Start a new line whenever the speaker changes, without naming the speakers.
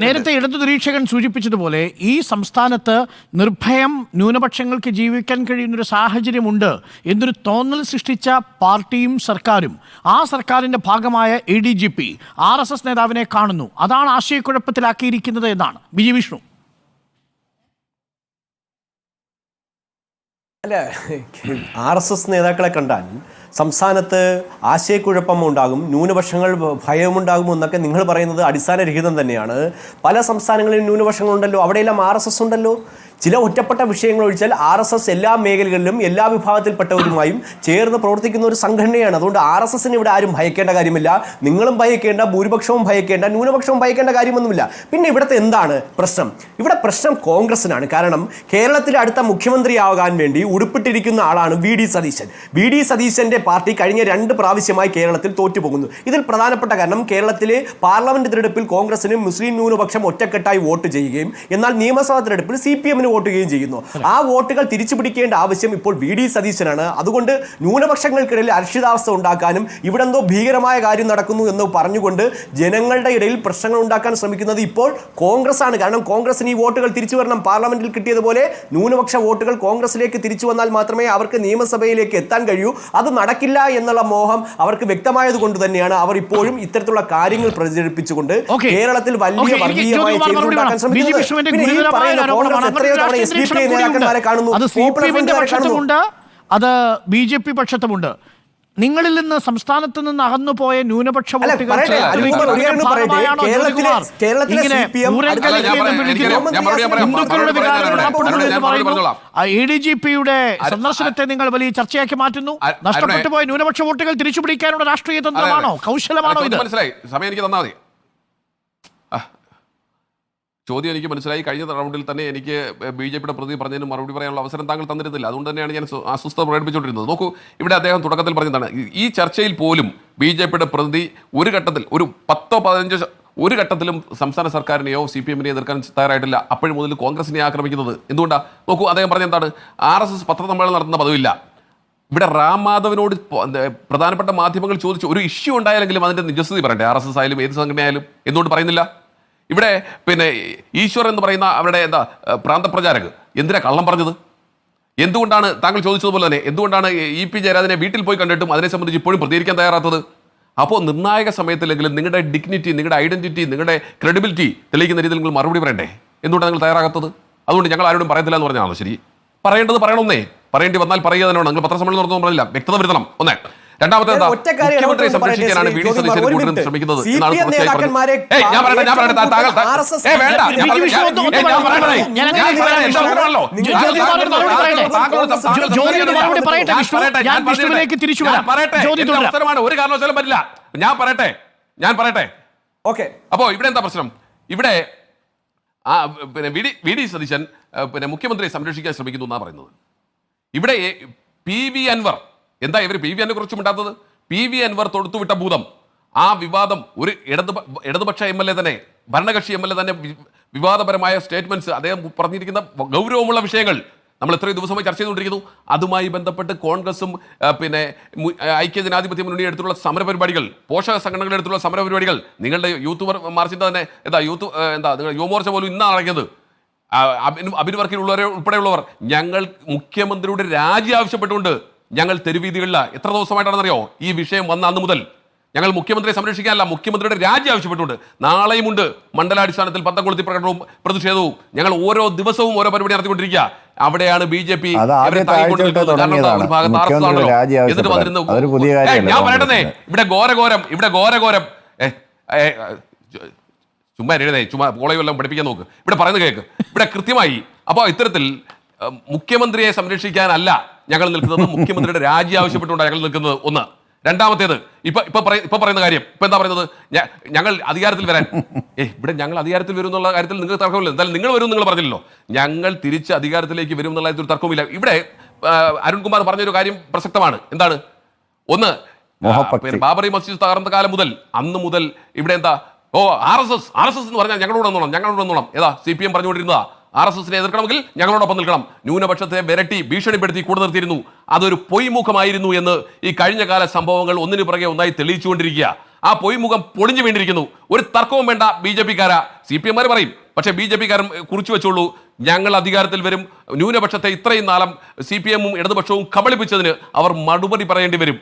നേരത്തെ ഇടതു നിരീക്ഷകൻ സൂചിപ്പിച്ചതുപോലെ ഈ സംസ്ഥാനത്ത് നിർഭയം ന്യൂനപക്ഷങ്ങൾക്ക് ജീവിക്കാൻ കഴിയുന്നൊരു സാഹചര്യമുണ്ട് എന്നൊരു തോന്നൽ സൃഷ്ടിച്ച പാർട്ടിയും സർക്കാരും ആ സർക്കാരിന്റെ ഭാഗമായ ADGP RSS നേതാവിനെ കാണുന്നു. അതാണ് ആശയക്കുഴപ്പത്തിലാക്കിയിരിക്കുന്നത് എന്നാണ് ബി വിഷ്ണു.
അല്ല, RSS നേതാക്കളെ കണ്ടാൽ സംസ്ഥാനത്ത് ആശയക്കുഴപ്പം ഉണ്ടാകും, ന്യൂനപക്ഷങ്ങൾ ഭയമുണ്ടാകും എന്നൊക്കെ നിങ്ങൾ പറയുന്നത് അടിസ്ഥാനരഹിതം തന്നെയാണ്. പല സംസ്ഥാനങ്ങളിലും ന്യൂനപക്ഷങ്ങളുണ്ടല്ലോ, അവിടെയെല്ലാം RSS ഉണ്ടല്ലോ. ചില ഒറ്റപ്പെട്ട വിഷയങ്ങൾ ഒഴിച്ചാൽ RSS എല്ലാ മേഖലകളിലും എല്ലാ വിഭാഗത്തിൽപ്പെട്ടവരുമായും ചേർന്ന് പ്രവർത്തിക്കുന്ന ഒരു സംഘടനയാണ്. അതുകൊണ്ട് RSSന് ഇവിടെ ആരും ഭയക്കേണ്ട കാര്യമില്ല. നിങ്ങളും ഭയക്കേണ്ട, ഭൂരിപക്ഷവും ഭയക്കേണ്ട, ന്യൂനപക്ഷവും ഭയക്കേണ്ട കാര്യമൊന്നുമില്ല. പിന്നെ ഇവിടുത്തെ എന്താണ് പ്രശ്നം? ഇവിടെ പ്രശ്നം കോൺഗ്രസിനാണ്. കാരണം കേരളത്തിലെ അടുത്ത മുഖ്യമന്ത്രിയാകാൻ വേണ്ടി ഉടുപ്പിട്ടിരിക്കുന്ന ആളാണ് VD സതീശൻ. VD സതീശന്റെ പാർട്ടി കഴിഞ്ഞ 2 പ്രാവശ്യമായി കേരളത്തിൽ തോറ്റുപോകുന്നു. ഇതിൽ പ്രധാനപ്പെട്ട കാരണം കേരളത്തിലെ പാർലമെന്റ് തിരഞ്ഞെടുപ്പിൽ കോൺഗ്രസിന് മുസ്ലിം ന്യൂനപക്ഷം ഒറ്റക്കെട്ടായി വോട്ട് ചെയ്യുകയും എന്നാൽ നിയമസഭാ തിരഞ്ഞെടുപ്പിൽ CPM വോട്ട് ചെയ്യുകയും ചെയ്യുന്നു. ആ വോട്ടുകൾ തിരിച്ചു പിടിക്കേണ്ട ആവശ്യം ഇപ്പോൾ VD സതീശനാണ്. അതുകൊണ്ട് ന്യൂനപക്ഷങ്ങൾക്കിടയിൽ അരക്ഷിതാവസ്ഥ ഉണ്ടാക്കാനും ഇവിടെ എന്തോ ഭീകരമായ കാര്യം നടക്കുന്നു എന്ന് പറഞ്ഞുകൊണ്ട് ജനങ്ങളുടെ ഇടയിൽ പ്രശ്നങ്ങൾ ഉണ്ടാക്കാൻ ശ്രമിക്കുന്നത് ഇപ്പോൾ കോൺഗ്രസ് ആണ്. കാരണം കോൺഗ്രസിന് ഈ വോട്ടുകൾ തിരിച്ചു വരണം. പാർലമെന്റിൽ കിട്ടിയതുപോലെ ന്യൂനപക്ഷ വോട്ടുകൾ കോൺഗ്രസിലേക്ക് തിരിച്ചു വന്നാൽ മാത്രമേ അവർക്ക് നിയമസഭയിലേക്ക് എത്താൻ കഴിയൂ. അത് നടക്കില്ല എന്നുള്ള മോഹം അവർക്ക് വ്യക്തമായത് കൊണ്ട് തന്നെയാണ് അവർ ഇപ്പോഴും ഇത്തരത്തിലുള്ള കാര്യങ്ങൾ പ്രചരിപ്പിച്ചുകൊണ്ട് കേരളത്തിൽ വലിയ വർഗീയമായ ചെയ്തുണ്ടാക്കാൻ ശ്രമിക്കുന്നത്.
അത് CPMന്റെ പക്ഷത്തുമുണ്ട്, അത് BJP പക്ഷത്തുമുണ്ട്. നിങ്ങളിൽ നിന്ന് സംസ്ഥാനത്ത് നിന്ന് അകന്നുപോയ ന്യൂനപക്ഷ വോട്ടുകൾ ADGPയുടെ സന്ദർശനത്തെ നിങ്ങൾ വലിയ ചർച്ചയാക്കി മാറ്റുന്നു. നഷ്ടപ്പെട്ടു പോയ ന്യൂനപക്ഷ വോട്ടുകൾ തിരിച്ചുപിടിക്കാനുള്ള രാഷ്ട്രീയ തന്ത്രമാണോ, കൗശലമാണോ ഇത്?
മനസ്സിലായി, സമയം എനിക്ക് തന്നാൽ മതി. ചോദ്യം എനിക്ക് മനസ്സിലായി. കഴിഞ്ഞ റൗണ്ടിൽ തന്നെ എനിക്ക് BJPയുടെ പ്രതി പറഞ്ഞതിന് മറുപടി പറയാനുള്ള അവസരം താങ്കൾ തന്നിരുന്നില്ല. അതുകൊണ്ട് തന്നെയാണ് ഞാൻ അസ്വസ്ഥത പ്രകടിപ്പിച്ചുകൊണ്ടിരുന്നത്. നോക്കൂ, ഇവിടെ അദ്ദേഹം തുടക്കത്തിൽ പറഞ്ഞതാണ് ഈ ചർച്ചയിൽ പോലും BJPയുടെ പ്രതി ഒരു ഘട്ടത്തിൽ ഒരു 10-15 ഒരു ഘട്ടത്തിലും സംസ്ഥാന സർക്കാരിനെയോ CPMനെയോ എതിർക്കാൻ തയ്യാറായിട്ടില്ല. അപ്പോഴും മുതൽ കോൺഗ്രസിനെ ആക്രമിക്കുന്നത് എന്തുകൊണ്ടാണ്? നോക്കൂ, അദ്ദേഹം പറഞ്ഞ എന്താണ്? RSS പത്രസമ്മേളനം നടത്തുന്ന പതിവില്ല. ഇവിടെ റാം മാധവനോട് പ്രധാനപ്പെട്ട മാധ്യമങ്ങൾ ചോദിച്ചു ഒരു ഇഷ്യൂ ഉണ്ടായാലെങ്കിലും അതിൻ്റെ നിജസ്ഥിതി പറയണ്ടേ? RSS ആയാലും ഏത് സംഘടനയായാലും എന്തുകൊണ്ട് പറയുന്നില്ല? ഇവിടെ പിന്നെ ഈശ്വർ എന്ന് പറയുന്ന അവരുടെ പ്രാന്തപ്രചാരക് എന്തിനാ കള്ളം പറഞ്ഞത്? എന്തുകൊണ്ടാണ് താങ്കൾ ചോദിച്ചതുപോലെ തന്നെ എന്തുകൊണ്ടാണ് EP ജയരാജനെ വീട്ടിൽ പോയി കണ്ടിട്ടും അതിനെ സംബന്ധിച്ച് ഇപ്പോഴും പ്രതികരിക്കാൻ തയ്യാറാത്തത്? അപ്പോൾ നിർണായക സമയത്തിലെങ്കിലും നിങ്ങളുടെ ഡിഗ്നിറ്റി, നിങ്ങളുടെ ഐഡന്റിറ്റി, നിങ്ങളുടെ ക്രെഡിബിലിറ്റി തെളിയിക്കുന്ന രീതിയിൽ നിങ്ങൾ മറുപടി പറയണ്ടേ? എന്തുകൊണ്ടാണ് നിങ്ങൾ തയ്യാറാകാത്തത്? അതുകൊണ്ട് ഞങ്ങൾ ആരോടും പറയത്തില്ല എന്ന് പറഞ്ഞാണോ ശരി? പറയേണ്ടത് പറയണമെന്നേ, പറയേണ്ടി വന്നാൽ പറയുക തന്നെയാണ്. നിങ്ങൾ പത്രസമ്മേളനം നടത്തുമ്പോൾ പറഞ്ഞില്ല, വ്യക്തത വരുത്തണം. ഒന്നേ. രണ്ടാമത്തെ മുഖ്യമന്ത്രിയെ സംരക്ഷിക്കാനാണ് VD സതീശൻ കൂടുതൽ ശ്രമിക്കുന്നത് എന്നാണ് ഒരു കാരണവശാലും പറ്റില്ല. ഞാൻ പറയട്ടെ. അപ്പോ ഇവിടെ എന്താ പ്രശ്നം? ഇവിടെ പിന്നെ VD സതീശൻ പിന്നെ മുഖ്യമന്ത്രിയെ സംരക്ഷിക്കാൻ ശ്രമിക്കുന്നു എന്നാണ് പറയുന്നത്. ഇവിടെ PV അൻവർ എന്താ ഇവർ PV അൻവറെ കുറിച്ചും ഉണ്ടാത്തത്? PV അൻവർ തൊടുത്തുവിട്ട ഭൂതം, ആ വിവാദം ഒരു ഇടതുപക്ഷ MLA തന്നെ, ഭരണകക്ഷി MLA തന്നെ വിവാദപരമായ സ്റ്റേറ്റ്മെന്റ്സ്, അദ്ദേഹം പറഞ്ഞിരിക്കുന്ന ഗൗരവമുള്ള വിഷയങ്ങൾ നമ്മൾ എത്രയോ ദിവസമായി ചർച്ച ചെയ്തുകൊണ്ടിരിക്കുന്നു. അതുമായി ബന്ധപ്പെട്ട് കോൺഗ്രസും പിന്നെ ഐക്യജനാധിപത്യ മുന്നണി എടുത്തുള്ള സമരപരിപാടികൾ, പോഷക സംഘടനകളുടെ അടുത്തുള്ള സമരപരിപാടികൾ, നിങ്ങളുടെ യൂത്ത് മാർച്ചിന്റെ തന്നെ നിങ്ങൾ യുവമോർച്ച പോലും ഇന്നാണ് നടക്കുന്നത്. അബിൻ വർക്കിൽ ഉൾപ്പെടെയുള്ളവർ ഞങ്ങൾ മുഖ്യമന്ത്രിയുടെ രാജി ആവശ്യപ്പെട്ടുകൊണ്ട് ഞങ്ങൾ തെരുവീതികളില്ല. എത്ര ദിവസമായിട്ടാണെന്നറിയോ ഈ വിഷയം വന്ന അന്ന് മുതൽ? ഞങ്ങൾ മുഖ്യമന്ത്രിയെ സംരക്ഷിക്കാനല്ല, മുഖ്യമന്ത്രിയുടെ രാജി ആവശ്യപ്പെട്ടുകൊണ്ട്. നാളെയുമുണ്ട് മണ്ഡലാടിസ്ഥാനത്തിൽ പന്തംകൊളുത്തി പ്രകടനവും പ്രതിഷേധവും. ഞങ്ങൾ ഓരോ ദിവസവും ഓരോ പരിപാടി നടത്തിക്കൊണ്ടിരിക്കുക. അവിടെയാണ് BJP എന്നിട്ട് വന്നിരുന്നു. ഞാൻ പറയട്ടെ, ഇവിടെ ഘോരഘോരം ചുമ്മാ എഴുതേ, ചുമ്മാ കോളേജെല്ലാം പഠിപ്പിക്കാൻ നോക്ക്. ഇവിടെ പറയുന്നത് കേൾക്ക്. ഇവിടെ കൃത്യമായി അപ്പോൾ ഇത്തരത്തിൽ മുഖ്യമന്ത്രിയെ സംരക്ഷിക്കാനല്ല ഞങ്ങൾ നിൽക്കുന്നത്, മുഖ്യമന്ത്രിയുടെ രാജി ആവശ്യപ്പെട്ടുകൊണ്ടാണ് ഞങ്ങൾ നിൽക്കുന്നത്. ഒന്ന്. രണ്ടാമത്തേത് ഇപ്പൊ പറയുന്ന കാര്യം എന്താ പറയുന്നത്? ഞങ്ങൾ അധികാരത്തിൽ വരാൻ ഇവിടെ ഞങ്ങൾ അധികാരത്തിൽ വരും എന്നുള്ള കാര്യത്തിൽ നിങ്ങൾക്ക് തർക്കമില്ല. എന്തായാലും നിങ്ങൾ വരും നിങ്ങൾ പറഞ്ഞില്ലല്ലോ. ഞങ്ങൾ തിരിച്ച് അധികാരത്തിലേക്ക് വരും എന്നുള്ള കാര്യത്തിൽ തർക്കമില്ല. ഇവിടെ അരുൺകുമാർ പറഞ്ഞൊരു കാര്യം പ്രസക്തമാണ്. എന്താണ്? ഒന്ന്, ബാബറി മസ്ജിദ് തകർന്ന കാലം മുതൽ അന്ന് മുതൽ ഇവിടെ എന്താ RSS എന്ന് പറഞ്ഞാൽ ഞങ്ങളോട് വന്നോളാം. ഏതാ CPM പറഞ്ഞുകൊണ്ടിരുന്നതാ RSSനെ എതിർക്കണമെങ്കിൽ ഞങ്ങളോടൊപ്പം നിൽക്കണം. ന്യൂനപക്ഷത്തെ വിരട്ടി ഭീഷണിപ്പെടുത്തി കൂടെ നിർത്തിയിരുന്നു. അതൊരു പൊയ്മുഖമായിരുന്നു എന്ന് ഈ കഴിഞ്ഞ കാല സംഭവങ്ങൾ ഒന്നിനു പുറകെ ഒന്നായി തെളിയിച്ചുകൊണ്ടിരിക്കുക. ആ പൊയ്മുഖം പൊളിഞ്ഞു വീണ്ടിരിക്കുന്നു. ഒരു തർക്കവും വേണ്ട. BJP-കാരാ, CPM-മാർ പറയും, പക്ഷേ BJP-കാരും കുറിച്ചു വെച്ചോളൂ, ഞങ്ങൾ അധികാരത്തിൽ വരും. ന്യൂനപക്ഷത്തെ ഇത്രയും നാളം CPM-ഉം ഇടതുപക്ഷവും കബളിപ്പിച്ചതിന് അവർ മറുപടി പറയേണ്ടി വരും.